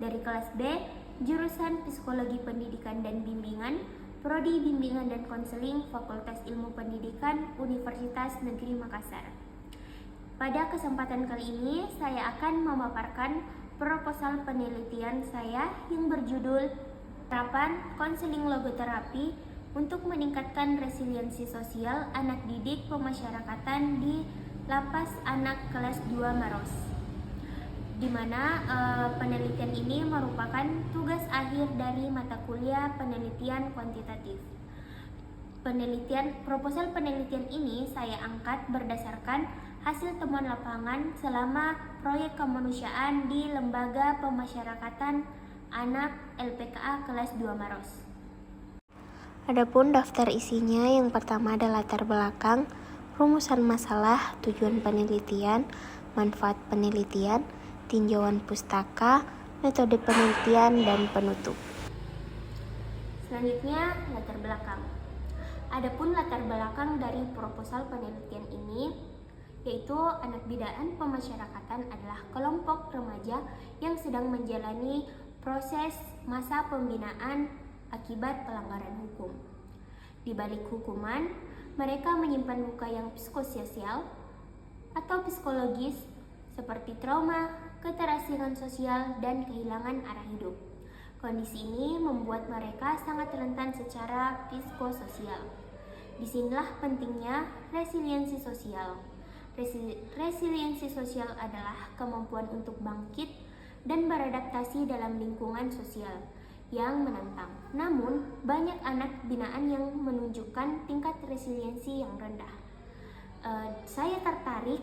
dari kelas B, jurusan Psikologi Pendidikan dan Bimbingan, Prodi Bimbingan dan Konseling, Fakultas Ilmu Pendidikan, Universitas Negeri Makassar. Pada kesempatan kali ini, saya akan memaparkan proposal penelitian saya yang berjudul Terapan Konseling Logoterapi untuk meningkatkan resiliensi sosial anak didik pemasyarakatan di Lapas Anak kelas 2 Maros, di mana penelitian ini merupakan tugas akhir dari mata kuliah penelitian kuantitatif. Proposal penelitian ini saya angkat berdasarkan hasil temuan lapangan selama proyek kemanusiaan di Lembaga Pemasyarakatan Anak LPKA kelas 2 Maros. Adapun daftar isinya, yang pertama ada latar belakang, rumusan masalah, tujuan penelitian, manfaat penelitian, tinjauan pustaka, metode penelitian, dan penutup. Selanjutnya, latar belakang. Adapun latar belakang dari proposal penelitian ini, yaitu anak binaan pemasyarakatan adalah kelompok remaja yang sedang menjalani proses masa pembinaan akibat pelanggaran hukum. Di balik hukuman, mereka menyimpan luka yang psikososial atau psikologis seperti trauma, keterasingan sosial, dan kehilangan arah hidup. Kondisi ini membuat mereka sangat rentan secara psikososial. Disinilah pentingnya resiliensi sosial. Resiliensi sosial adalah kemampuan untuk bangkit dan beradaptasi dalam lingkungan sosial yang menantang. Namun, banyak anak binaan yang menunjukkan tingkat resiliensi yang rendah. Saya tertarik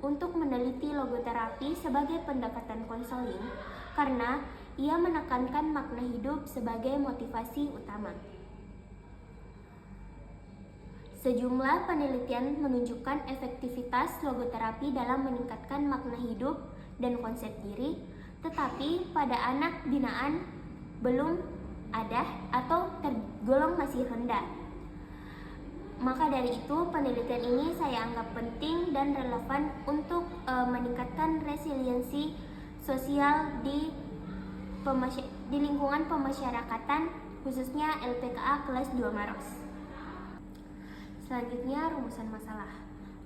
untuk meneliti logoterapi sebagai pendekatan konseling karena ia menekankan makna hidup sebagai motivasi utama. Sejumlah penelitian menunjukkan efektivitas logoterapi dalam meningkatkan makna hidup dan konsep diri, tetapi pada anak binaan belum ada atau tergolong masih rendah. Maka dari itu, penelitian ini saya anggap penting dan relevan untuk meningkatkan resiliensi sosial di lingkungan pemasyarakatan, khususnya LPKA kelas 2 Maros. Selanjutnya, rumusan masalah.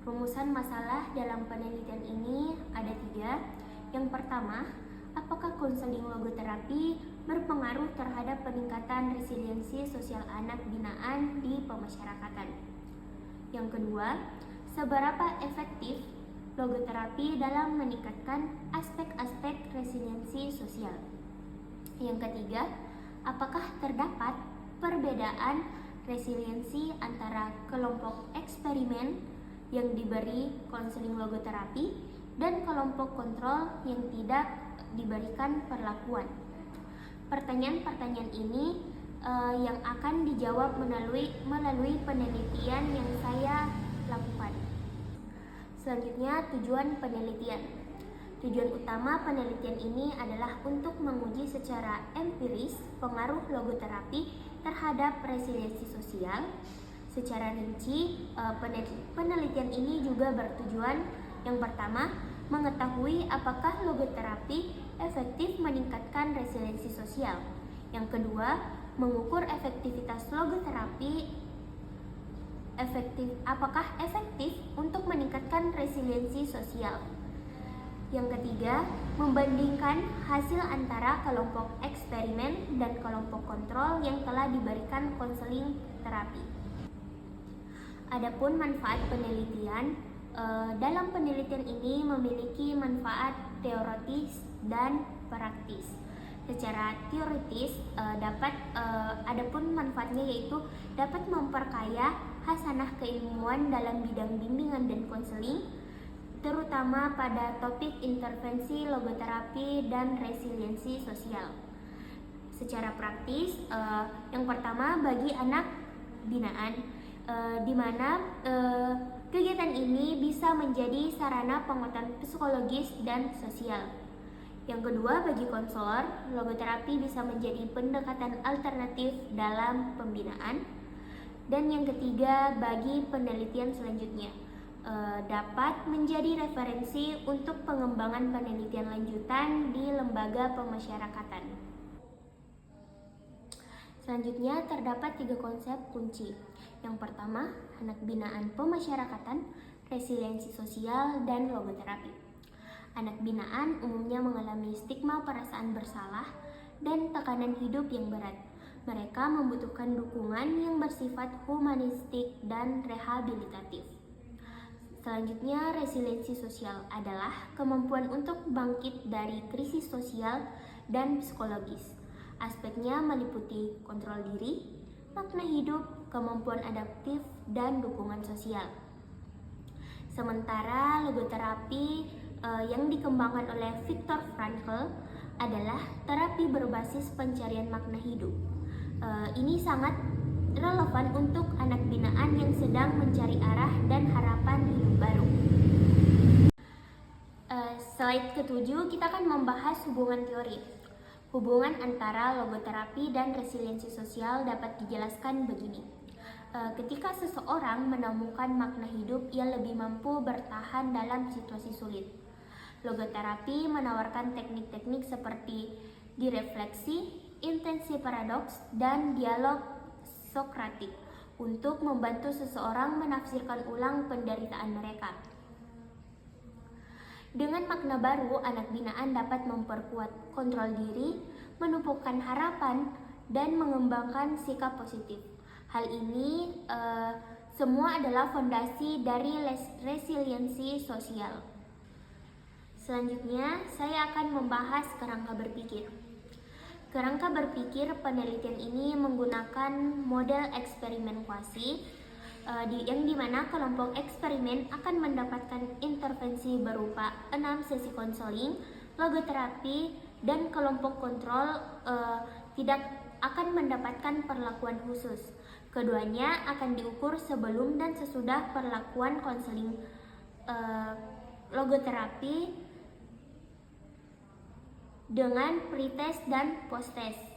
Rumusan masalah dalam penelitian ini ada 3. Yang pertama, apakah konseling logoterapi berpengaruh terhadap peningkatan resiliensi sosial anak binaan di pemasyarakatan? Yang kedua, seberapa efektif logoterapi dalam meningkatkan aspek-aspek resiliensi sosial? Yang ketiga, apakah terdapat perbedaan resiliensi antara kelompok eksperimen yang diberi konseling logoterapi dan kelompok kontrol yang tidak diberikan perlakuan? Pertanyaan-pertanyaan ini yang akan dijawab melalui penelitian yang saya lakukan. Selanjutnya, tujuan penelitian. Tujuan utama penelitian ini adalah untuk menguji secara empiris pengaruh logoterapi terhadap resiliensi sosial. Secara rinci, penelitian ini juga bertujuan yang pertama, mengetahui apakah logoterapi efektif meningkatkan resiliensi sosial. Yang kedua, mengukur efektivitas logoterapi apakah efektif untuk meningkatkan resiliensi sosial. Yang ketiga, membandingkan hasil antara kelompok eksperimen dan kelompok kontrol yang telah diberikan konseling terapi. Adapun manfaat penelitian, dalam penelitian ini memiliki manfaat teoritis dan praktis. Secara teoritis adapun manfaatnya yaitu dapat memperkaya hasanah keilmuan dalam bidang bimbingan dan konseling, terutama pada topik intervensi logoterapi dan resiliensi sosial. Secara praktis, yang pertama bagi anak binaan, di mana kegiatan ini bisa menjadi sarana penguatan psikologis dan sosial. Yang kedua, bagi konselor, logoterapi bisa menjadi pendekatan alternatif dalam pembinaan. Dan yang ketiga, bagi penelitian selanjutnya, dapat menjadi referensi untuk pengembangan penelitian lanjutan di lembaga pemasyarakatan. Selanjutnya terdapat 3 konsep kunci. Yang pertama, anak binaan pemasyarakatan, resiliensi sosial, dan logoterapi. Anak binaan umumnya mengalami stigma perasaan bersalah dan tekanan hidup yang berat. Mereka membutuhkan dukungan yang bersifat humanistik dan rehabilitatif. Selanjutnya, resiliensi sosial adalah kemampuan untuk bangkit dari krisis sosial dan psikologis. Aspeknya meliputi kontrol diri, makna hidup, kemampuan adaptif, dan dukungan sosial. Sementara logoterapi yang dikembangkan oleh Viktor Frankl adalah terapi berbasis pencarian makna hidup. Ini sangat relevan untuk anak binaan yang sedang mencari arah dan harapan hidup baru. Slide ke-7 kita akan membahas hubungan teori. Hubungan antara logoterapi dan resiliensi sosial dapat dijelaskan begini. Ketika seseorang menemukan makna hidup, ia lebih mampu bertahan dalam situasi sulit. Logoterapi menawarkan teknik-teknik seperti direfleksi, intensi paradoks, dan dialog sokratik untuk membantu seseorang menafsirkan ulang penderitaan mereka. Dengan makna baru, anak binaan dapat memperkuat kontrol diri, menumbuhkan harapan, dan mengembangkan sikap positif. Hal ini semua adalah fondasi dari resiliensi sosial. Selanjutnya, saya akan membahas kerangka berpikir. Kerangka berpikir penelitian ini menggunakan model eksperimen kuasi, yang dimana kelompok eksperimen akan mendapatkan intervensi berupa 6 sesi konseling, logoterapi, dan kelompok kontrol tidak akan mendapatkan perlakuan khusus. Keduanya akan diukur sebelum dan sesudah perlakuan konseling logoterapi dengan pretest dan posttest.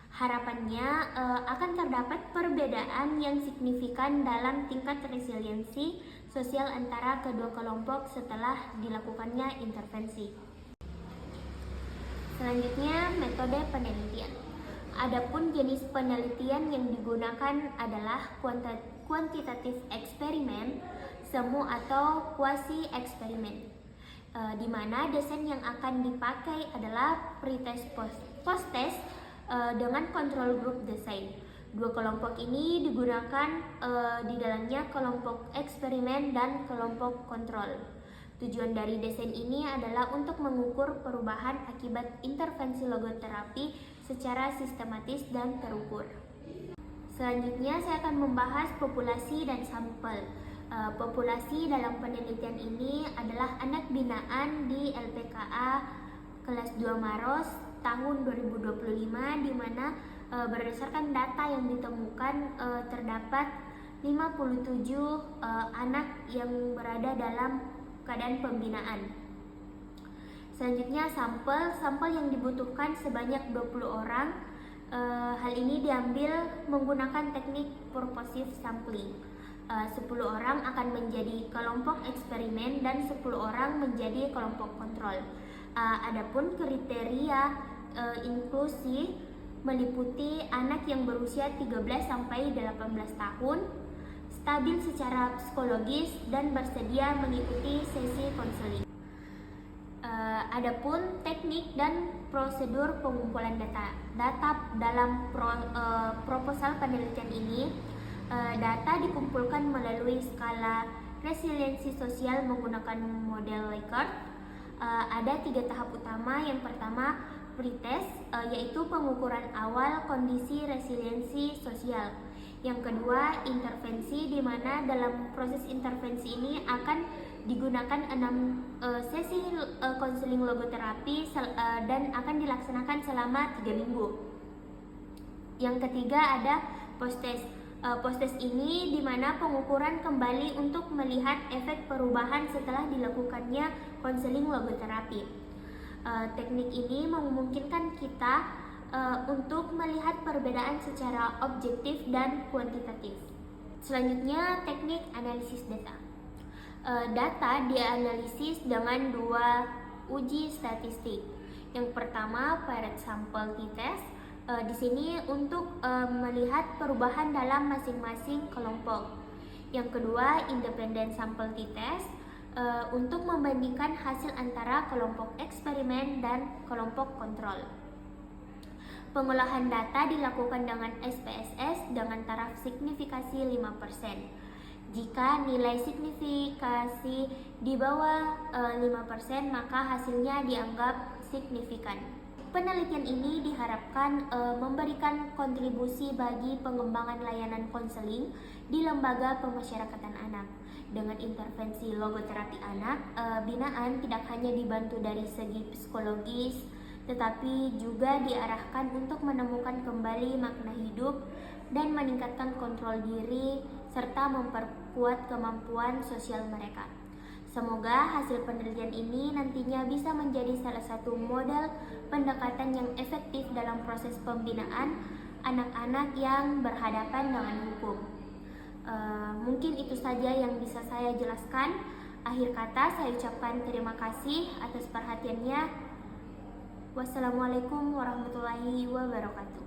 Harapannya akan terdapat perbedaan yang signifikan dalam tingkat resiliensi sosial antara kedua kelompok setelah dilakukannya intervensi. Selanjutnya, metode penelitian. Adapun jenis penelitian yang digunakan adalah kuantitatif eksperimen, semu atau kuasi eksperimen, di mana desain yang akan dipakai adalah pretest posttest dengan control group design. Dua kelompok ini digunakan di dalamnya kelompok eksperimen dan kelompok kontrol. Tujuan dari desain ini adalah untuk mengukur perubahan akibat intervensi logoterapi secara sistematis dan terukur. Selanjutnya saya akan membahas populasi dan sampel. Populasi dalam penelitian ini adalah anak binaan di LPKA kelas 2 Maros tahun 2025, di mana berdasarkan data yang ditemukan terdapat 57 anak yang berada dalam keadaan pembinaan. Selanjutnya sampel yang dibutuhkan sebanyak 20 orang. Hal ini diambil menggunakan teknik purposive sampling. 10 orang akan menjadi kelompok eksperimen dan 10 orang menjadi kelompok kontrol. Adapun kriteria inklusi meliputi anak yang berusia 13 sampai 18 tahun, stabil secara psikologis dan bersedia mengikuti sesi konseling. Adapun teknik dan prosedur pengumpulan data dalam proposal penelitian ini, data dikumpulkan melalui skala resiliensi sosial menggunakan model Likert. Ada 3 tahap utama. Yang pertama, pretest, yaitu pengukuran awal kondisi resiliensi sosial. Yang kedua, intervensi, di mana dalam proses intervensi ini akan digunakan 6 sesi konseling logoterapi dan akan dilaksanakan selama 3 minggu. Yang ketiga ada posttest. Posttest ini di mana pengukuran kembali untuk melihat efek perubahan setelah dilakukannya konseling logoterapi. Teknik ini memungkinkan kita untuk melihat perbedaan secara objektif dan kuantitatif. Selanjutnya, teknik analisis data. Data dianalisis dengan dua uji statistik. Yang pertama, Parent Sample T-Test. Di sini untuk melihat perubahan dalam masing-masing kelompok. Yang kedua, Independent Sample T-Test, untuk membandingkan hasil antara kelompok eksperimen dan kelompok kontrol. Pengolahan data dilakukan dengan SPSS dengan taraf signifikasi 5%. Jika nilai signifikasi di bawah 5%, maka hasilnya dianggap signifikan. Penelitian ini diharapkan memberikan kontribusi bagi pengembangan layanan konseling di lembaga pemasyarakatan anak. Dengan intervensi logoterapi anak, binaan tidak hanya dibantu dari segi psikologis, tetapi juga diarahkan untuk menemukan kembali makna hidup dan meningkatkan kontrol diri serta memperkuat kemampuan sosial mereka. Semoga hasil penelitian ini nantinya bisa menjadi salah satu model pendekatan yang efektif dalam proses pembinaan anak-anak yang berhadapan dengan hukum. Mungkin itu saja yang bisa saya jelaskan. Akhir kata saya ucapkan terima kasih atas perhatiannya. Wassalamualaikum warahmatullahi wabarakatuh.